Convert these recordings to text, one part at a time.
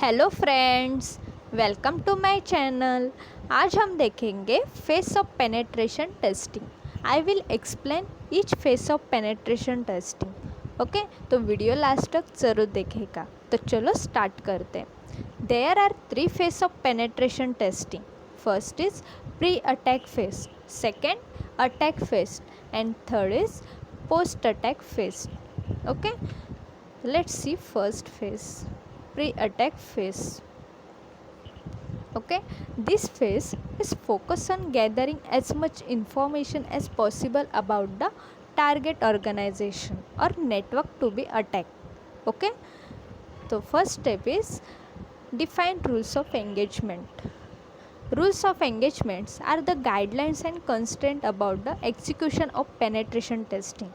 Hello friends, welcome to my channel. आज हम देखेंगे phase of penetration testing. I will explain each phase of penetration testing. Okay, तो video last तक ज़रूर देखेगा। तो चलो स्टार्ट करते हैं। There are 3 phase of penetration testing. First is pre attack phase, second attack phase and third is post attack phase. Okay, let's see first phase, pre-attack phase. Okay, this phase is focused on gathering as much information as possible about the target organization or network to be attacked. Okay, so first step is define rules of engagement. Rules of engagements are the guidelines and constraints about the execution of penetration testing.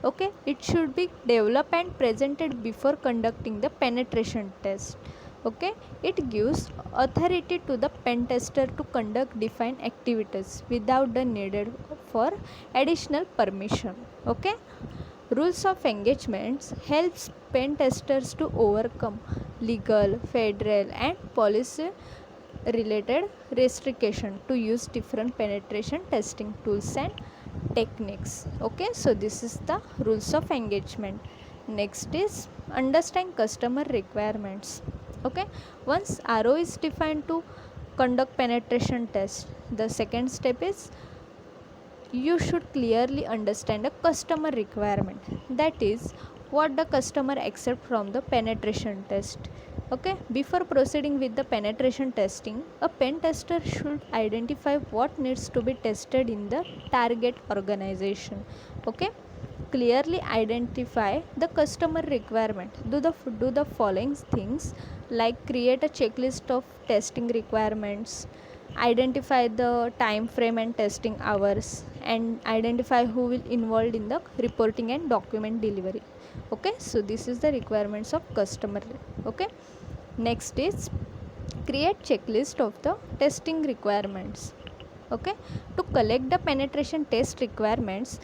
Okay, it should be developed and presented before conducting the penetration test. Okay, it gives authority to the pen tester to conduct defined activities without the needed for additional permission. Okay, rules of engagements helps pen testers to overcome legal, federal and policy related restriction to use different penetration testing tools and techniques. Okay, so this is the rules of engagement. Next is understand customer requirements. Okay, once RO is defined to conduct penetration test, the second step is you should clearly understand a customer requirement, that is what the customer accept from the penetration test. Okay, before proceeding with the penetration testing, a pen tester should identify what needs to be tested in the target organization. Okay, clearly identify the customer requirement. Do the following things, like create a checklist of testing requirements, identify the time frame and testing hours, and identify who will involved in the reporting and document delivery. Okay, so this is the requirements of customer. Okay, next is create checklist of the testing requirements. Okay, to collect the penetration test requirements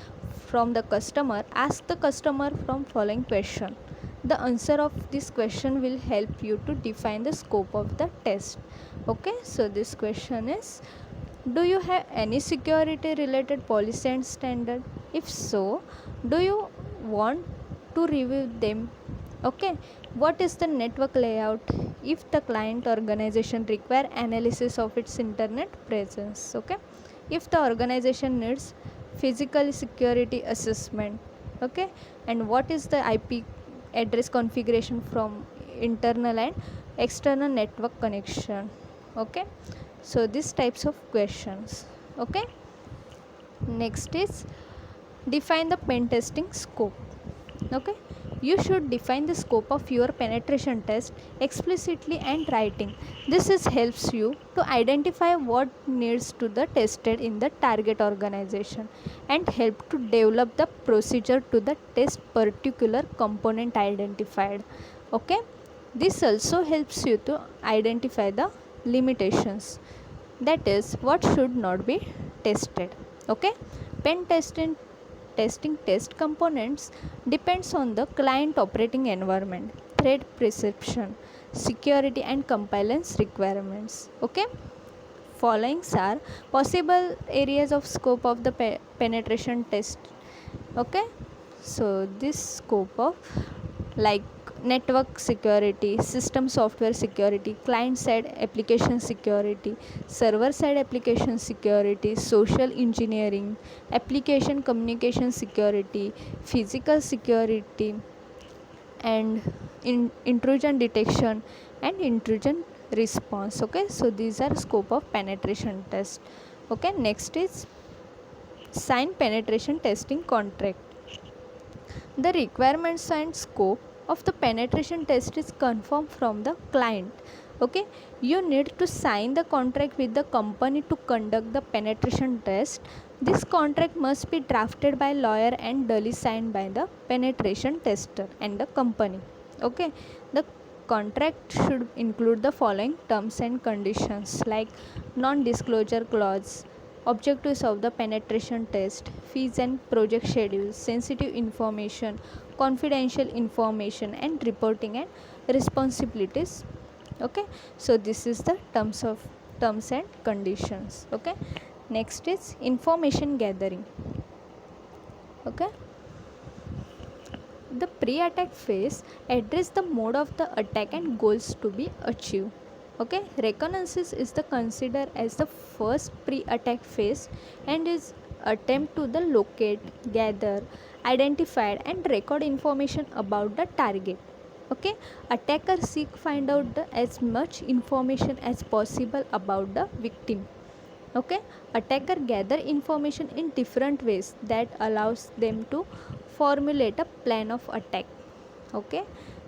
from the customer, ask the customer from following question. The answer of this question will help you to define the scope of the test. Okay, so this question is, do you have any security related policy and standard? If so, do you want to review them? Okay, what is the network layout if the client organization require analysis of its internet presence? Okay, if the organization needs physical security assessment. Okay, and what is the IP address configuration from internal and external network connection? Okay, so these types of questions. Okay, next is define the pen testing scope. Okay, you should define the scope of your penetration test explicitly and writing. This is helps you to identify what needs to be tested in the target organization and help to develop the procedure to the test particular component identified. Okay, this also helps you to identify the limitations, that is what should not be tested. Okay, pen testing test components depends on the client operating environment, threat perception, security and compliance requirements. Okay, following are possible areas of scope of the penetration test. Okay, so this scope of, like, network security, system software security, client side application security, server side application security, social engineering, application communication security, physical security, and intrusion detection and intrusion response. Okay, so these are scope of penetration test. Okay, next is sign penetration testing contract. The requirements and scope of the penetration test is confirmed from the client. Okay, you need to sign the contract with the company to conduct the penetration test. This contract must be drafted by lawyer and duly signed by the penetration tester and the company. Okay, the contract should include the following terms and conditions, like non-disclosure clause, objectives of the penetration test, fees and project schedules, sensitive information, confidential information, and reporting and responsibilities Okay, so this is the terms and conditions. Okay, next is information gathering. Okay, the pre-attack phase address the mode of the attack and goals to be achieved. Okay, reconnaissance is the considered as the first pre-attack phase and is attempt to the locate, gather, identify and record information about the target. Okay, attackers seek find out as much information as possible about the victim. Okay, attacker gather information in different ways that allows them to formulate a plan of attack. Okay,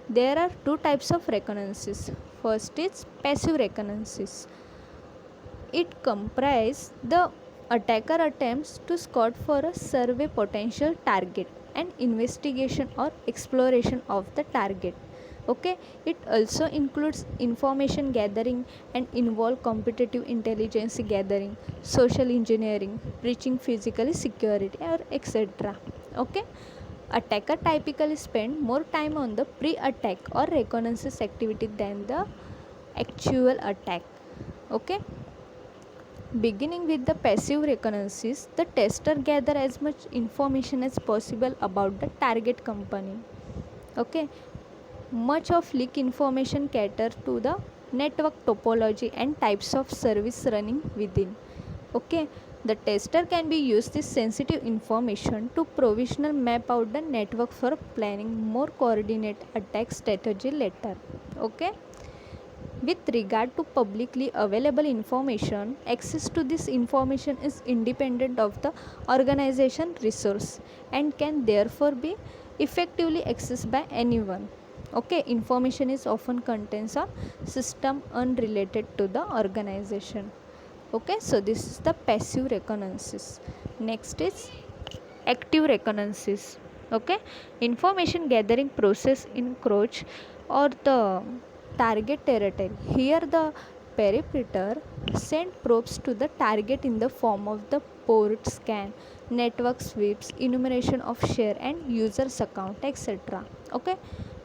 there are two types of reconnaissance. First is passive reconnaissance. It comprises the attacker attempts to scout for a survey potential target and investigation or exploration of the target. Okay, it also includes information gathering and involve competitive intelligence gathering, social engineering, breaching physical security or etc. Okay, attacker typically spend more time on the pre-attack or reconnaissance activity than the actual attack. Okay, beginning with the passive reconnaissance, the tester gather as much information as possible about the target company. Okay, much of leak information cater to the network topology and types of service running within. Okay, the tester can be used this sensitive information to provisional map out the network for planning more coordinated attack strategy later. Okay, with regard to publicly available information, access to this information is independent of the organization resource and can therefore be effectively accessed by anyone. Okay, information is often contains a system unrelated to the organization. Okay, so this is the passive reconnaissance. Next is active reconnaissance. Okay, information gathering process encroach or the target territory. Here the perimeter send probes to the target in the form of the port scan, network sweeps, enumeration of share and users account, etc. Okay,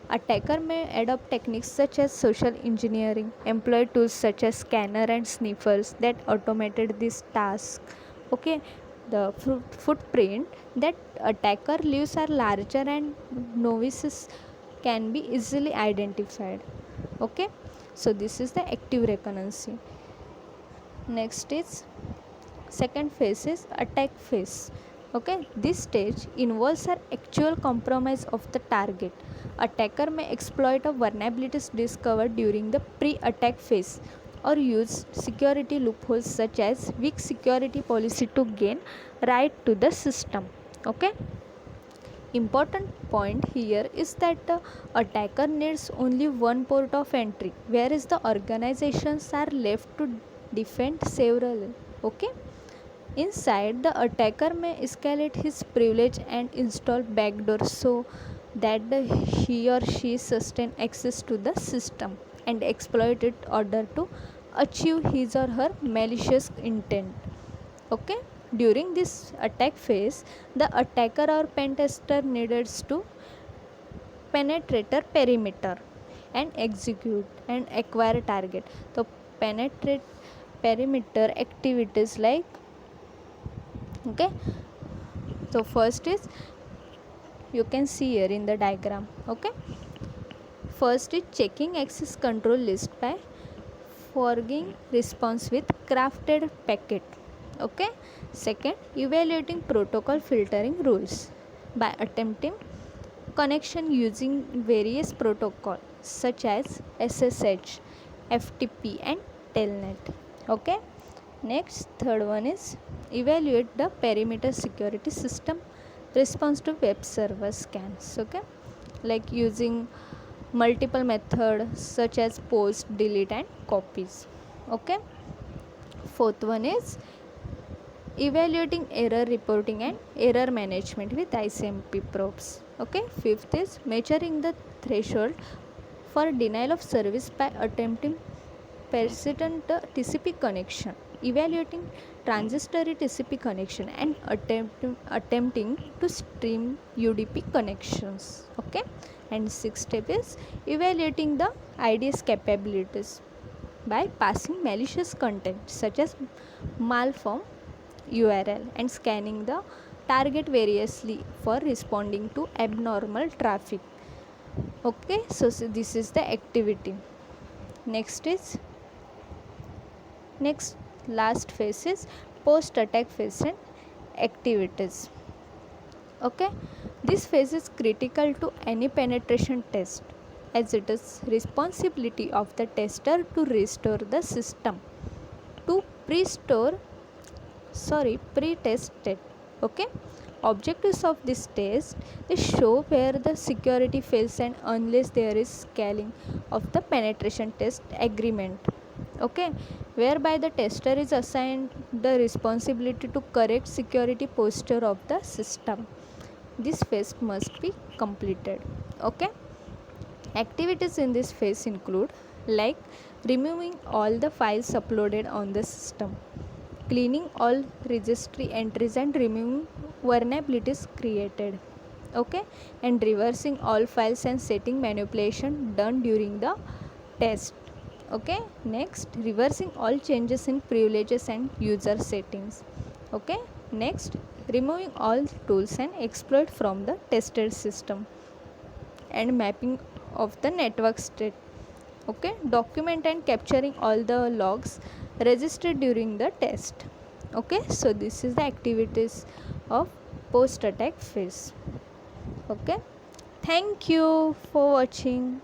attacker may adopt techniques such as social engineering, employ tools such as scanner and sniffers that automated this task. Okay, the footprint that attacker leaves are larger and novices can be easily identified. Okay, so this is the active reconnaissance. Next is second phase is attack phase. Okay, this stage involves an actual compromise of the target. Attacker may exploit a vulnerabilities discovered during the pre-attack phase or use security loopholes such as weak security policy to gain right to the system. Okay, important point here is that the attacker needs only one port of entry, whereas the organizations are left to defend several. Okay, inside the attacker may escalate his privilege and install backdoors so that he or she sustain access to the system and exploit it in order to achieve his or her malicious intent. Okay, during this attack phase, the attacker or pen tester needs to penetrate a perimeter and execute and acquire target. So penetrate perimeter activities like, okay, so first is you can see here in the diagram. Okay, first is checking access control list by forging response with crafted packet. Okay, second, evaluating protocol filtering rules by attempting connection using various protocols such as SSH, FTP and Telnet. Okay, next third one is evaluate the perimeter security system response to web server scans. Okay, like using multiple methods such as post, delete and copies. Okay, fourth one is evaluating error reporting and error management with ICMP probes. Okay, fifth is measuring the threshold for denial of service by attempting persistent TCP connection. evaluating transitory TCP connection and attempting to stream UDP connections. Okay, and sixth step is evaluating the IDS capabilities by passing malicious content such as malform URL and scanning the target variously for responding to abnormal traffic. Okay, so this is the activity. Next is next last phase is post attack phase and activities. Okay, this phase is critical to any penetration test as it is responsibility of the tester to restore the system to pre-test state. Okay, objectives of this test is show where the security fails and unless there is scaling of the penetration test agreement. Okay, whereby the tester is assigned the responsibility to correct security posture of the system. This phase must be completed. Okay, activities in this phase include like removing all the files uploaded on the system, cleaning all registry entries and removing vulnerabilities created. Okay, and reversing all files and setting manipulation done during the test. Okay, next reversing all changes in privileges and user settings. Okay, next removing all tools and exploit from the tested system and mapping of the network state. Okay, document and capturing all the logs registered during the test. Okay, so this is the activities of post attack phase. Okay, thank you for watching.